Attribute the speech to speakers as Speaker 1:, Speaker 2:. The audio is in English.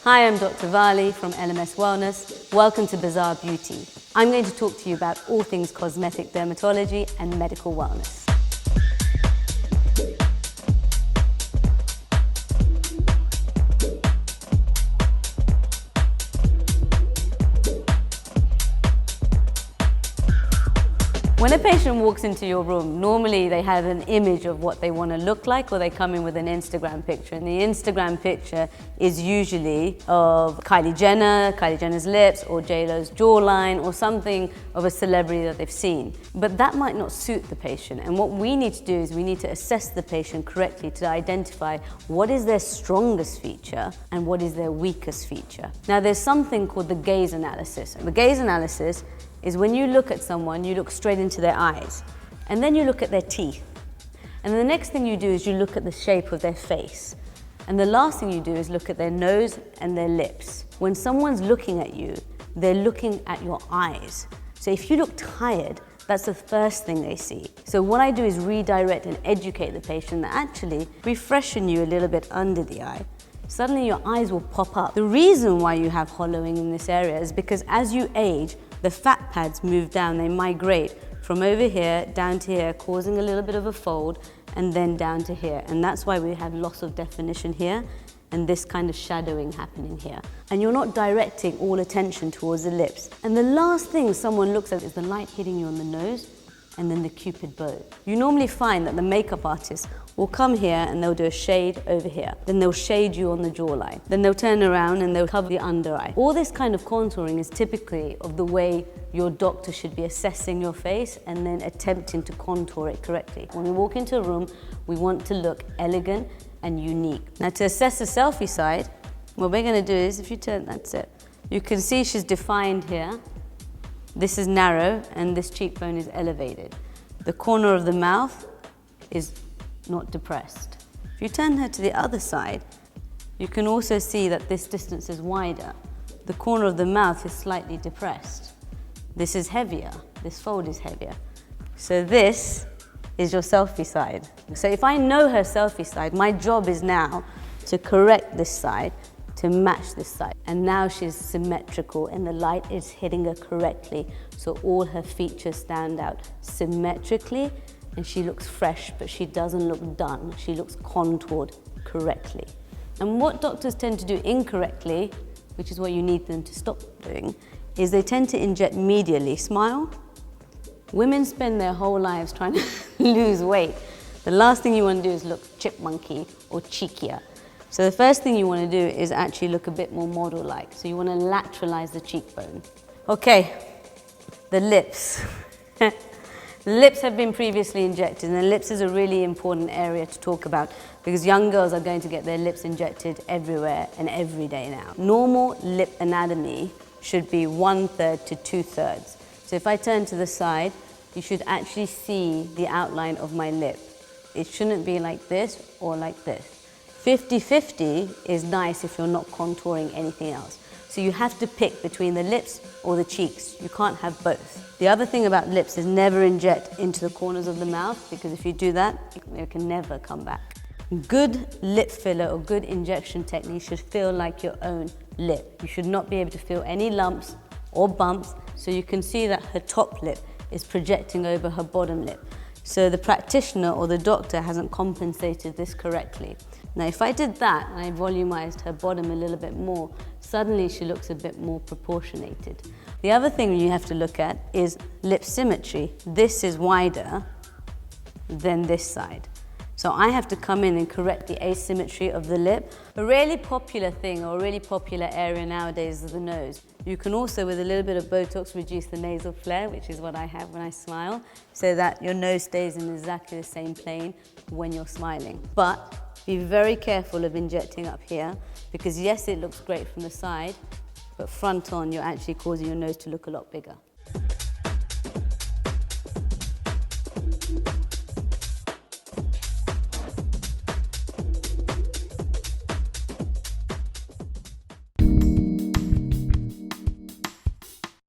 Speaker 1: Hi, I'm Dr. Vali from LMS Wellness. Welcome to BAZAAR Beauty. I'm going to talk to you about all things cosmetic dermatology and medical wellness. When a patient walks into your room, normally they have an image of what they want to look like, or they come in with an Instagram picture. And the Instagram picture is usually of Kylie Jenner's lips, or J-Lo's jawline, or something of a celebrity that they've seen. But that might not suit the patient. And what we need to do is we need to assess the patient correctly to identify what is their strongest feature and what is their weakest feature. Now, there's something called the gaze analysis. The gaze analysis is when you look at someone, you look straight into their eyes, and then you look at their teeth. And the next thing you do is you look at the shape of their face. And the last thing you do is look at their nose and their lips. When someone's looking at you, they're looking at your eyes. So if you look tired, that's the first thing they see. So what I do is redirect and educate the patient that actually we freshen you a little bit under the eye. Suddenly your eyes will pop up. The reason why you have hollowing in this area is because as you age, the fat pads move down, they migrate from over here down to here, causing a little bit of a fold, and then down to here. And that's why we have loss of definition here and this kind of shadowing happening here. And you're not directing all attention towards the lips. And the last thing someone looks at is the light hitting you on the nose and then the cupid bow. You normally find that the makeup artist will come here and they'll do a shade over here. Then they'll shade you on the jawline. Then they'll turn around and they'll cover the under eye. All this kind of contouring is typically of the way your doctor should be assessing your face and then attempting to contour it correctly. When we walk into a room, we want to look elegant and unique. Now, to assess the selfie side, what we're gonna do is, if you turn, that's it. You can see she's defined here. This is narrow and this cheekbone is elevated. The corner of the mouth is not depressed. If you turn her to the other side, you can also see that this distance is wider. The corner of the mouth is slightly depressed. This is heavier, this fold is heavier. So this is your selfie side. So if I know her selfie side, my job is now to correct this side to match this side. And now she's symmetrical and the light is hitting her correctly, so all her features stand out symmetrically, and she looks fresh, but she doesn't look done. She looks contoured correctly. And what doctors tend to do incorrectly, which is what you need them to stop doing, is they tend to inject medially. Smile. Women spend their whole lives trying to lose weight. The last thing you want to do is look chipmunky or cheekier. So the first thing you want to do is actually look a bit more model-like. So you want to lateralize the cheekbone. Okay, the lips. The lips have been previously injected, and the lips is a really important area to talk about because young girls are going to get their lips injected everywhere and every day now. Normal lip anatomy should be 1/3 to 2/3. So if I turn to the side, you should actually see the outline of my lip. It shouldn't be like this or like this. 50-50 is nice if you're not contouring anything else. So you have to pick between the lips or the cheeks. You can't have both. The other thing about lips is never inject into the corners of the mouth, because if you do that, it can never come back. Good lip filler or good injection technique should feel like your own lip. You should not be able to feel any lumps or bumps, so you can see that her top lip is projecting over her bottom lip. So the practitioner or the doctor hasn't compensated this correctly. Now, if I did that and I volumized her bottom a little bit more, suddenly she looks a bit more proportionated. The other thing you have to look at is lip symmetry. This is wider than this side. So I have to come in and correct the asymmetry of the lip. A really popular thing, or a really popular area nowadays, is the nose. You can also, with a little bit of Botox, reduce the nasal flare, which is what I have when I smile, so that your nose stays in exactly the same plane when you're smiling. But be very careful of injecting up here, because yes, it looks great from the side, but front on, you're actually causing your nose to look a lot bigger.